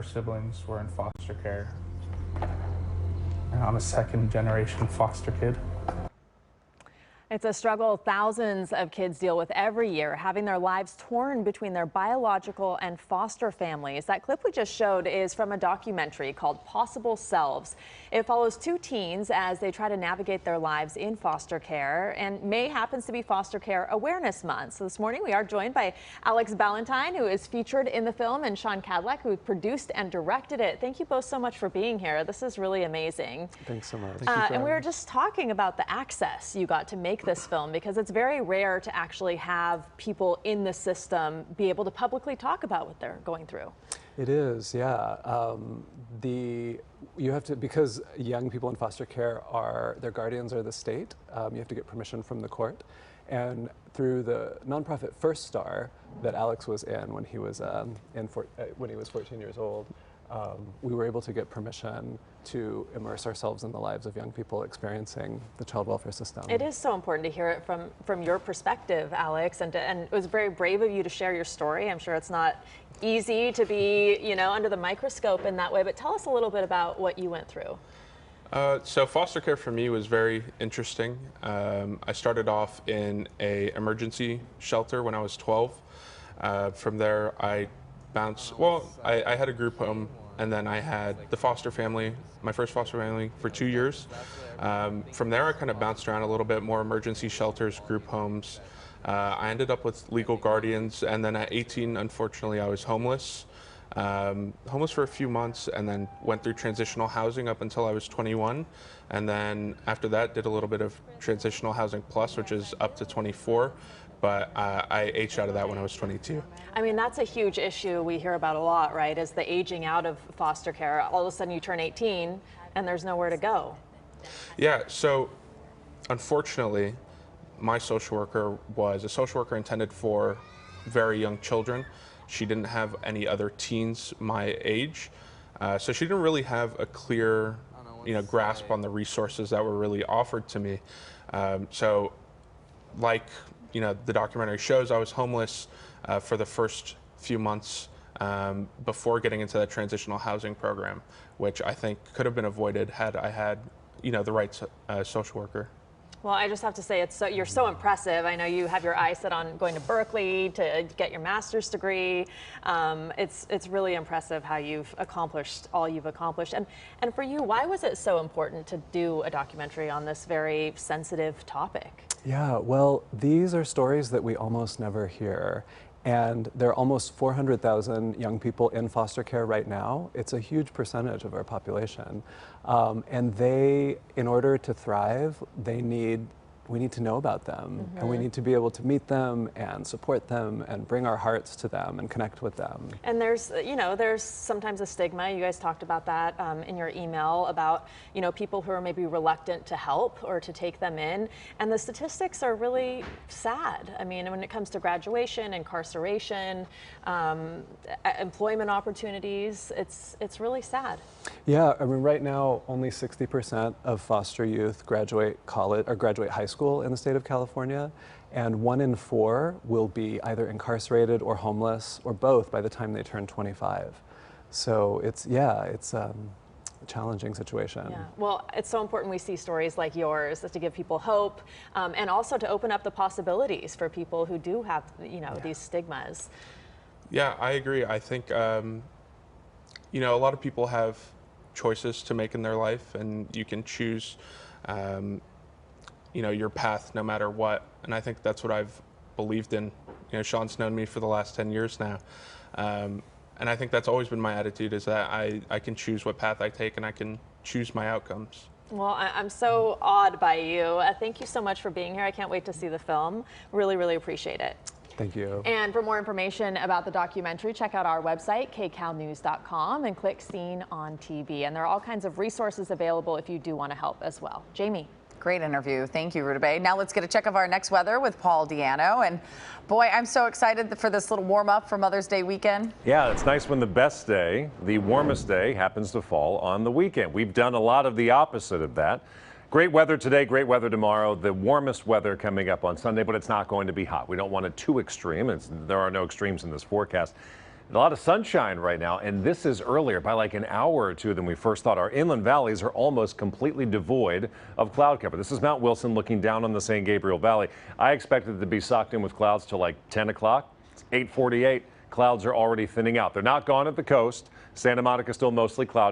her siblings were in foster care. And I'm a second-generation foster kid. It's a struggle thousands of kids deal with every year, having their lives torn between their biological and foster families. That clip we just showed is from a documentary called Possible Selves. It follows two teens as they try to navigate their lives in foster care, and May happens to be Foster Care Awareness Month. So this morning we are joined by Alex Ballantyne, who is featured in the film, and Sean Cadillac, who produced and directed it. Thank you both so much for being here. This is really amazing. Thanks so much. And we were just talking about the access you got to make this film, because it's very rare to actually have people in the system be able to publicly talk about what they're going through. It is, yeah. You have to, because young people in foster care their guardians are the state, you have to get permission from the court. And through the nonprofit First Star that Alex was in when he was, when he was 14 years old, we were able to get permission to immerse ourselves in the lives of young people experiencing the child welfare system. It is so important to hear it from your perspective, Alex, and it was very brave of you to share your story. I'm sure it's not easy to be, under the microscope in that way, but tell us a little bit about what you went through. So foster care for me was very interesting. I started off in an emergency shelter when I was 12. From there, I bounced, I had a group home, and then I had the foster family, my first foster family, for 2 years. From there, I kind of bounced around a little bit, more emergency shelters, group homes. I ended up with legal guardians, and then at 18, unfortunately, I was homeless. Homeless for a few months, and then went through transitional housing up until I was 21. And then after that, did a little bit of transitional housing plus, which is up to 24. But I aged out of that when I was 22. I mean, that's a huge issue we hear about a lot, right? Is the aging out of foster care. All of a sudden you turn 18 and there's nowhere to go. Yeah, so unfortunately, my social worker was a social worker intended for very young children. She didn't have any other teens my age. So she didn't really have a clear, grasp on the resources that were really offered to me. So like, the documentary shows, I was homeless for the first few months before getting into that transitional housing program, which I think could have been avoided had I had, the right social worker. Well, I just have to say, you're so impressive. I know you have your eyes set on going to Berkeley to get your master's degree. It's really impressive how you've accomplished all you've accomplished. And for you, why was it so important to do a documentary on this very sensitive topic? Yeah, well, these are stories that we almost never hear. And there are almost 400,000 young people in foster care right now. It's a huge percentage of our population. And in order to thrive, we need to know about them, and we need to be able to meet them and support them and bring our hearts to them and connect with them. And there's sometimes a stigma. You guys talked about that in your email about, people who are maybe reluctant to help or to take them in. And the statistics are really sad. I mean, when it comes to graduation, incarceration, employment opportunities, it's really sad. Yeah, I mean, right now, only 60% of foster youth graduate college or graduate high school in the state of California, and 1 in 4 will be either incarcerated or homeless or both by the time they turn 25. So it's a challenging situation. Yeah. Well, it's so important we see stories like yours to give people hope, and also to open up the possibilities for people who do have, these stigmas. Yeah, I agree. I think, a lot of people have choices to make in their life, and you can choose, your path no matter what. And I think that's what I've believed in. Sean's known me for the last 10 years now. And I think that's always been my attitude, is that I can choose what path I take, and I can choose my outcomes. Well, I'm so awed by you. Thank you so much for being here. I can't wait to see the film. Really, really appreciate it. Thank you. And for more information about the documentary, check out our website, kcalnews.com, and click Seen on TV. And there are all kinds of resources available if you do want to help as well. Jamie. Great interview. Thank you, Rutabaga. Now let's get a check of our next weather with Paul Diano. And boy, I'm so excited for this little warm up for Mother's Day weekend. Yeah, it's nice when the best day, the warmest day, happens to fall on the weekend. We've done a lot of the opposite of that. Great weather today, great weather tomorrow. The warmest weather coming up on Sunday, but it's not going to be hot. We don't want it too extreme. There are no extremes in this forecast. A lot of sunshine right now, and this is earlier by like an hour or two than we first thought. Our inland valleys are almost completely devoid of cloud cover. This is Mount Wilson looking down on the St. Gabriel Valley. I expected it to be socked in with clouds till like 10 o'clock. It's 8:48. Clouds are already thinning out. They're not gone at the coast. Santa Monica still mostly cloudy.